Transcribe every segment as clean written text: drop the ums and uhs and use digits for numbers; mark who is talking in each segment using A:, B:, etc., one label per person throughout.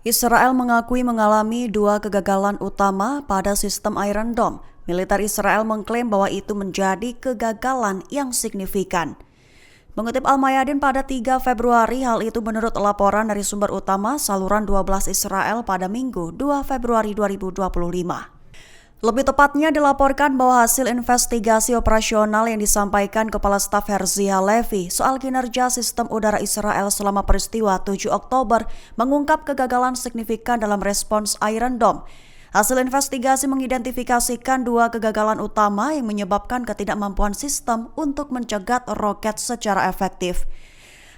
A: Israel mengakui mengalami dua kegagalan utama pada sistem Iron Dome. Militer Israel mengklaim bahwa itu menjadi kegagalan yang signifikan. Mengutip Al-Mayadin pada 3 Februari, hal itu menurut laporan dari sumber utama saluran 12 Israel pada Minggu 2 Februari 2025. Lebih tepatnya dilaporkan bahwa hasil investigasi operasional yang disampaikan Kepala Staf Herzi Halevi soal kinerja sistem udara Israel selama peristiwa 7 Oktober mengungkap kegagalan signifikan dalam respons Iron Dome. Hasil investigasi mengidentifikasikan dua kegagalan utama yang menyebabkan ketidakmampuan sistem untuk mencegat roket secara efektif.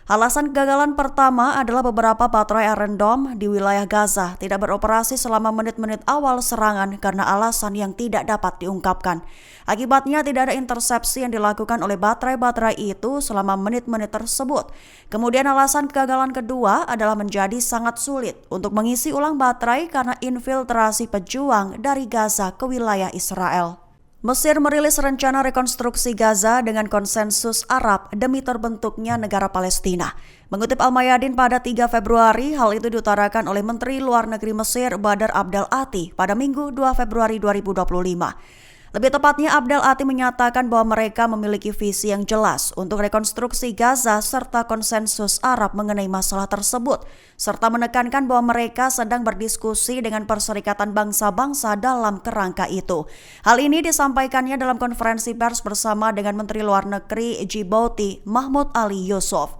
A: Alasan kegagalan pertama adalah beberapa baterai Iron Dome di wilayah Gaza tidak beroperasi selama menit-menit awal serangan karena alasan yang tidak dapat diungkapkan. Akibatnya tidak ada intersepsi yang dilakukan oleh baterai-baterai itu selama menit-menit tersebut. Kemudian alasan kegagalan kedua adalah menjadi sangat sulit untuk mengisi ulang baterai karena infiltrasi pejuang dari Gaza ke wilayah Israel. Mesir merilis rencana rekonstruksi Gaza dengan konsensus Arab demi terbentuknya negara Palestina. Mengutip Al-Mayadin pada 3 Februari, hal itu diutarakan oleh Menteri Luar Negeri Mesir Badr Abdel Ati pada Minggu 2 Februari 2025. Lebih tepatnya, Abdel Ati menyatakan bahwa mereka memiliki visi yang jelas untuk rekonstruksi Gaza serta konsensus Arab mengenai masalah tersebut, serta menekankan bahwa mereka sedang berdiskusi dengan Perserikatan Bangsa-Bangsa dalam kerangka itu. Hal ini disampaikannya dalam konferensi pers bersama dengan Menteri Luar Negeri Djibouti Mahmoud Ali Yusuf.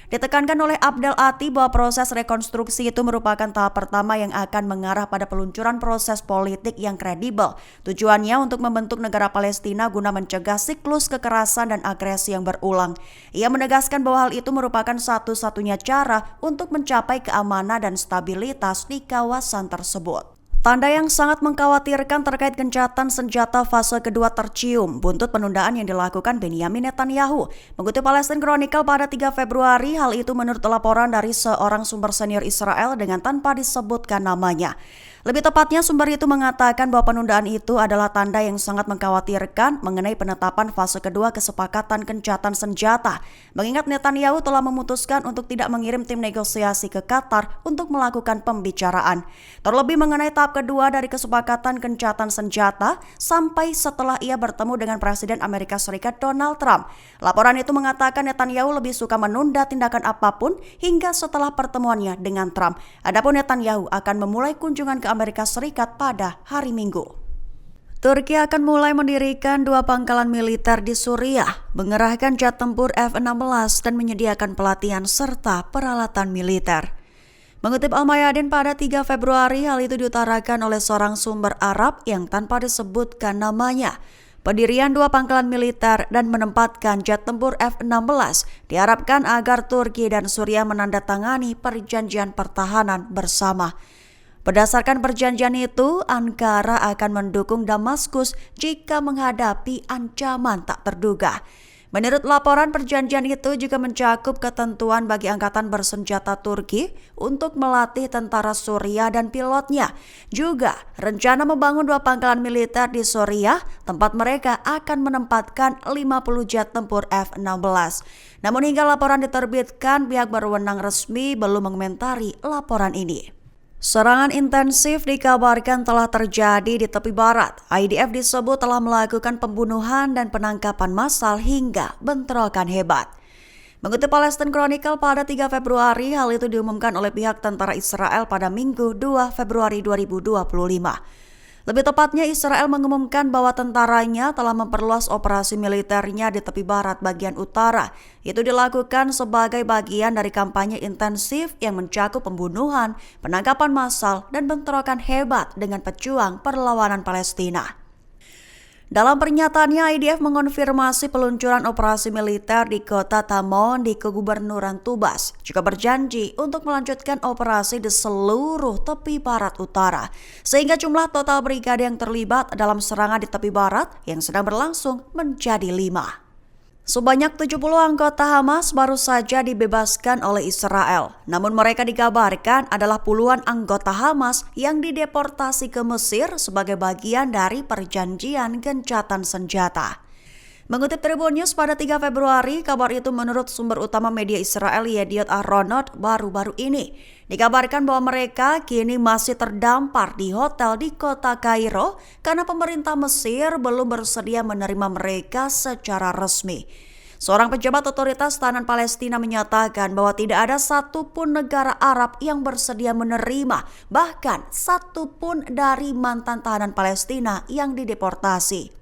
A: Ditekankan oleh Abdel Ati bahwa proses rekonstruksi itu merupakan tahap pertama yang akan mengarah pada peluncuran proses politik yang kredibel. Tujuannya untuk membentuk negara Palestina guna mencegah siklus kekerasan dan agresi yang berulang. Ia menegaskan bahwa hal itu merupakan satu-satunya cara untuk mencapai keamanan dan stabilitas di kawasan tersebut. Tanda yang sangat mengkhawatirkan terkait gencatan senjata fase kedua tercium buntut penundaan yang dilakukan Benyamin Netanyahu. Mengutip Palestine Chronicle pada 3 Februari, hal itu menurut laporan dari seorang sumber senior Israel dengan tanpa disebutkan namanya. Lebih tepatnya, sumber itu mengatakan bahwa penundaan itu adalah tanda yang sangat mengkhawatirkan mengenai penetapan fase kedua kesepakatan gencatan senjata. Mengingat Netanyahu telah memutuskan untuk tidak mengirim tim negosiasi ke Qatar untuk melakukan pembicaraan. Terlebih mengenai tahap kedua dari kesepakatan gencatan senjata sampai setelah ia bertemu dengan Presiden Amerika Serikat Donald Trump. Laporan itu mengatakan Netanyahu lebih suka menunda tindakan apapun hingga setelah pertemuannya dengan Trump. Adapun Netanyahu akan memulai kunjungan ke Amerika Serikat pada hari Minggu. Turki akan mulai mendirikan 2 pangkalan militer di Suriah, mengerahkan jet tempur F-16 dan menyediakan pelatihan serta peralatan militer. Mengutip Al-Mayadin pada 3 Februari, hal itu diutarakan oleh seorang sumber Arab yang tanpa disebutkan namanya. Pendirian 2 pangkalan militer dan menempatkan jet tempur F-16 diharapkan agar Turki dan Suriah menandatangani perjanjian pertahanan bersama. Berdasarkan perjanjian itu, Ankara akan mendukung Damaskus jika menghadapi ancaman tak terduga. Menurut laporan, perjanjian itu juga mencakup ketentuan bagi angkatan bersenjata Turki untuk melatih tentara Suriah dan pilotnya. Juga rencana membangun 2 pangkalan militer di Suriah, tempat mereka akan menempatkan 50 jet tempur F-16. Namun hingga laporan diterbitkan, pihak berwenang resmi belum mengomentari laporan ini. Serangan intensif dikabarkan telah terjadi di tepi barat. IDF disebut telah melakukan pembunuhan dan penangkapan massal hingga bentrokan hebat. Mengutip Palestine Chronicle pada 3 Februari, hal itu diumumkan oleh pihak tentara Israel pada Minggu 2 Februari 2025. Lebih tepatnya, Israel mengumumkan bahwa tentaranya telah memperluas operasi militernya di tepi barat bagian utara. Itu dilakukan sebagai bagian dari kampanye intensif yang mencakup pembunuhan, penangkapan massal, dan bentrokan hebat dengan pejuang perlawanan Palestina. Dalam pernyataannya, IDF mengonfirmasi peluncuran operasi militer di kota Tamon di Kegubernuran Tubas, juga berjanji untuk melanjutkan operasi di seluruh tepi barat utara, sehingga jumlah total brigade yang terlibat dalam serangan di tepi barat yang sedang berlangsung menjadi 5. Sebanyak 70 anggota Hamas baru saja dibebaskan oleh Israel. Namun mereka dikabarkan adalah puluhan anggota Hamas yang dideportasi ke Mesir sebagai bagian dari perjanjian gencatan senjata. Mengutip Tribun News pada 3 Februari, kabar itu menurut sumber utama media Israel Yediot Ahronot baru-baru ini. Dikabarkan bahwa mereka kini masih terdampar di hotel di kota Kairo karena pemerintah Mesir belum bersedia menerima mereka secara resmi. Seorang pejabat otoritas tahanan Palestina menyatakan bahwa tidak ada satupun negara Arab yang bersedia menerima, bahkan satupun dari mantan tahanan Palestina yang dideportasi.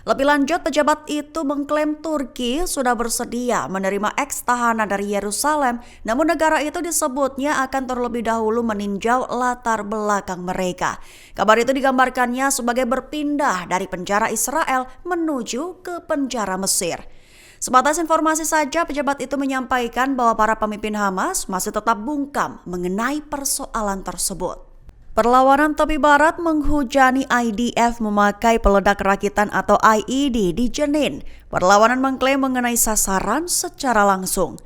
A: Lebih lanjut, pejabat itu mengklaim Turki sudah bersedia menerima eks-tahanan dari Yerusalem, namun negara itu disebutnya akan terlebih dahulu meninjau latar belakang mereka. Kabar itu digambarkannya sebagai berpindah dari penjara Israel menuju ke penjara Mesir. Sebatas informasi saja, pejabat itu menyampaikan bahwa para pemimpin Hamas masih tetap bungkam mengenai persoalan tersebut. Perlawanan tepi barat menghujani IDF memakai peledak rakitan atau IED di Jenin. Perlawanan mengklaim mengenai sasaran secara langsung.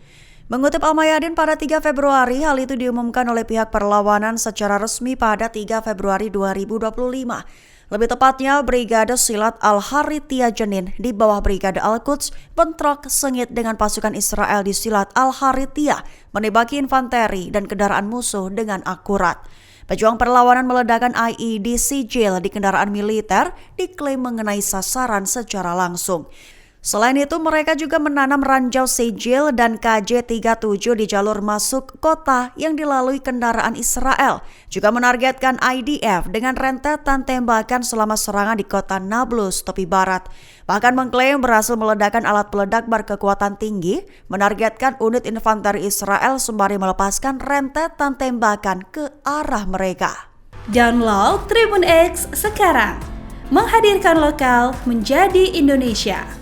A: Mengutip Al-Mayadin pada 3 Februari, hal itu diumumkan oleh pihak perlawanan secara resmi pada 3 Februari 2025. Lebih tepatnya, Brigade Silat Al-Harithiyah Jenin di bawah Brigade Al-Quds bentrok sengit dengan pasukan Israel di Silat Al-Harithiyah, menembaki infanteri dan kendaraan musuh dengan akurat. Pejuang perlawanan meledakan IED sijil di kendaraan militer diklaim mengenai sasaran secara langsung. Selain itu, mereka juga menanam ranjau sijil dan KJ-37 di jalur masuk kota yang dilalui kendaraan Israel. Juga menargetkan IDF dengan rentetan tembakan selama serangan di kota Nablus, tepi barat. Bahkan mengklaim berhasil meledakkan alat peledak berkekuatan tinggi, menargetkan unit infanteri Israel sembari melepaskan rentetan tembakan ke arah mereka.
B: Download Tribun X sekarang, menghadirkan lokal menjadi Indonesia.